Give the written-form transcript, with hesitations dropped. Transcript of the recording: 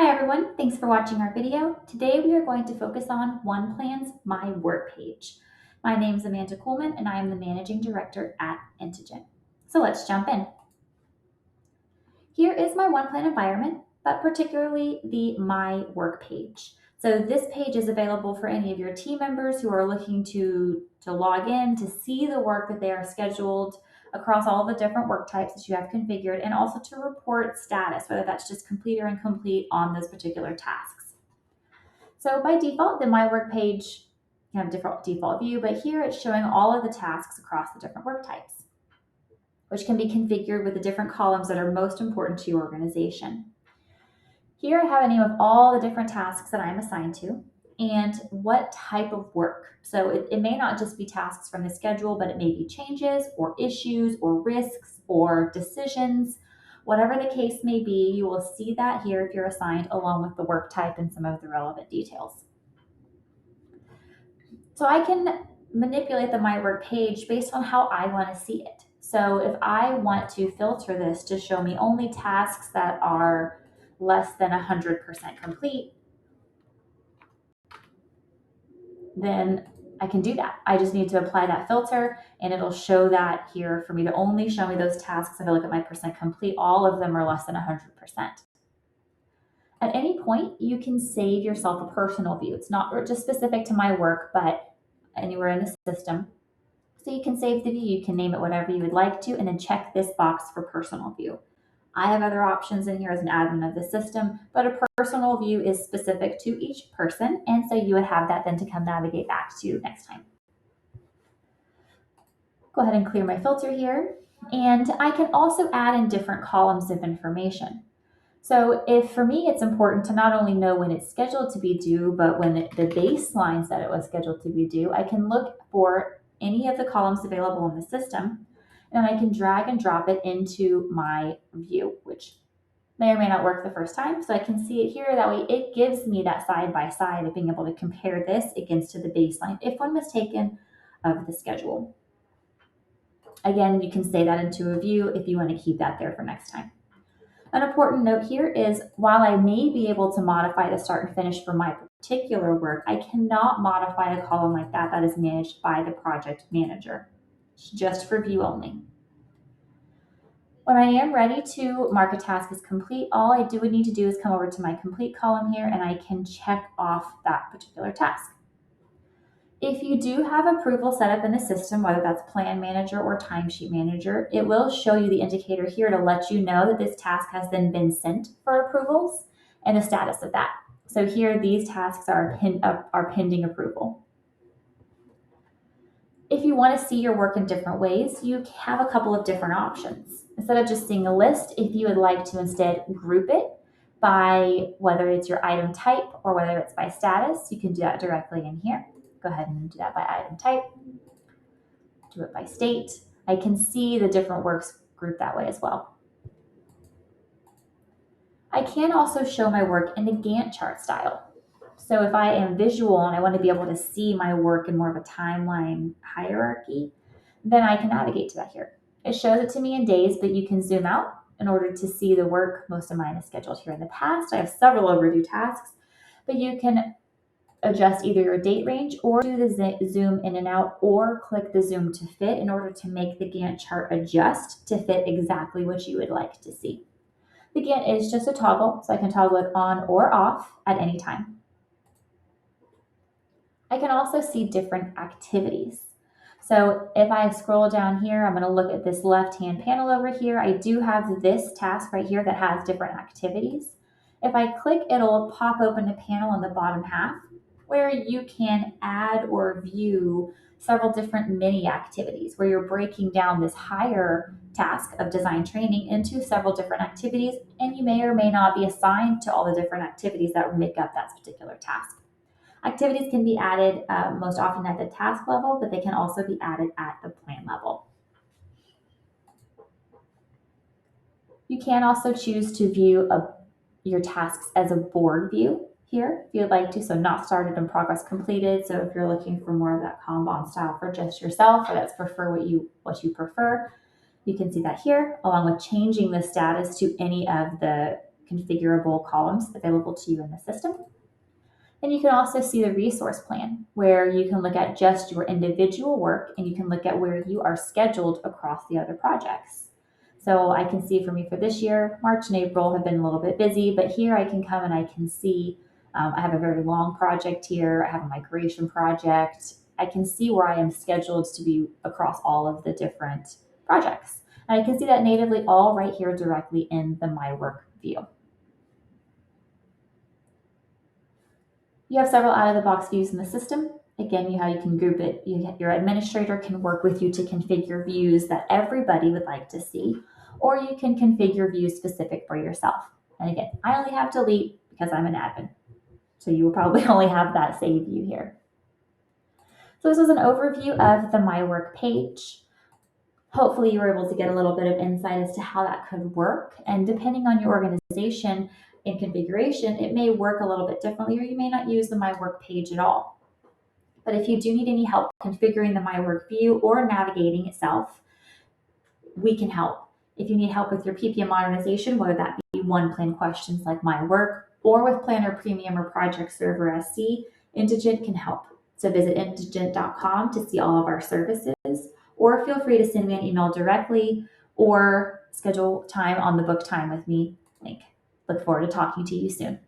Hi everyone, thanks for watching our video. Today we are going to focus on OnePlan's My Work page. My name is Amanda Coleman and I am the Managing Director at Intigent. So let's jump in. Here is my OnePlan environment, but particularly the My Work page. So this page is available for any of your team members who are looking to log in, to see the work that they are scheduled across all the different work types that you have configured, and also to report status, whether that's just complete or incomplete on those particular tasks. So by default, the My Work page can have a default view, but here it's showing all of the tasks across the different work types, which can be configured with the different columns that are most important to your organization. Here I have a name of all the different tasks that I'm assigned to and what type of work. So it may not just be tasks from the schedule, but it may be changes or issues or risks or decisions. Whatever the case may be, you will see that here if you're assigned, along with the work type and some of the relevant details. So I can manipulate the My Work page based on how I want to see it. So if I want to filter this to show me only tasks that are less than 100% complete, then I can do that. I just need to apply that filter and it'll show that here for me to only show me those tasks. If I look at my percent complete, all of them are less than 100%. At any point, you can save yourself a personal view. It's not just specific to My Work, but anywhere in the system. So you can save the view, you can name it whatever you would like to, and then check this box for personal view. I have other options in here as an admin of the system, but a personal view is specific to each person, and so you would have that then to come navigate back to next time. Go ahead and clear my filter here, and I can also add in different columns of information. So if for me it's important to not only know when it's scheduled to be due, but when the baselines that it was scheduled to be due, I can look for any of the columns available in the system, and I can drag and drop it into my view, which may or may not work the first time. So I can see it here. That way it gives me that side by side of being able to compare this against to the baseline if one was taken of the schedule. Again, you can save that into a view if you want to keep that there for next time. An important note here is while I may be able to modify the start and finish for my particular work, I cannot modify a column like that that is managed by the project manager. It's just for view only. When I am ready to mark a task as complete, all I would need to do is come over to my complete column here and I can check off that particular task. If you do have approval set up in the system, whether that's Plan Manager or Timesheet Manager, it will show you the indicator here to let you know that this task has then been sent for approvals and the status of that. So here, these tasks are pending approval. If you want to see your work in different ways, you have a couple of different options. Instead of just seeing a list, if you would like to instead group it by whether it's your item type or whether it's by status, you can do that directly in here. Go ahead and do that by item type, do it by state. I can see the different works grouped that way as well. I can also show my work in the Gantt chart style. So if I am visual and I want to be able to see my work in more of a timeline hierarchy, then I can navigate to that here. It shows it to me in days, but you can zoom out in order to see the work. Most of mine is scheduled here in the past. I have several overdue tasks, but you can adjust either your date range or do the zoom in and out or click the zoom to fit in order to make the Gantt chart adjust to fit exactly what you would like to see. The Gantt is just a toggle, so I can toggle it on or off at any time. I can also see different activities. So if I scroll down here, I'm going to look at this left-hand panel over here. I do have this task right here that has different activities. If I click, it'll pop open a panel in the bottom half where you can add or view several different mini activities where you're breaking down this higher task of design training into several different activities, and you may or may not be assigned to all the different activities that make up that particular task. Activities can be added most often at the task level, but they can also be added at the plan level. You can also choose to view your tasks as a board view here if you'd like to, so not started in progress completed. So if you're looking for more of that Kanban style for just yourself, or that's what you prefer, you can see that here, along with changing the status to any of the configurable columns available to you in the system. And you can also see the resource plan, where you can look at just your individual work and you can look at where you are scheduled across the other projects. So I can see for me for this year, March and April have been a little bit busy, but here I can come and I can see I have a very long project here. I have a migration project. I can see where I am scheduled to be across all of the different projects. And I can see that natively all right here directly in the My Work view. You have several out-of-the-box views in the system. Again, how you can group it. Your administrator can work with you to configure views that everybody would like to see, or you can configure views specific for yourself. And again, I only have delete because I'm an admin. So you will probably only have that save view here. So this was an overview of the My Work page. Hopefully you were able to get a little bit of insight as to how that could work. And depending on your organization and configuration, it may work a little bit differently, or you may not use the My Work page at all. But if you do need any help configuring the My Work view or navigating itself, we can help. If you need help with your PPM modernization, whether that be OnePlan questions like My Work, or with Planner Premium or Project Server SC, Indigent can help. So visit indigent.com to see all of our services, or feel free to send me an email directly or schedule time on the Book Time with Me link. Look forward to talking to you soon.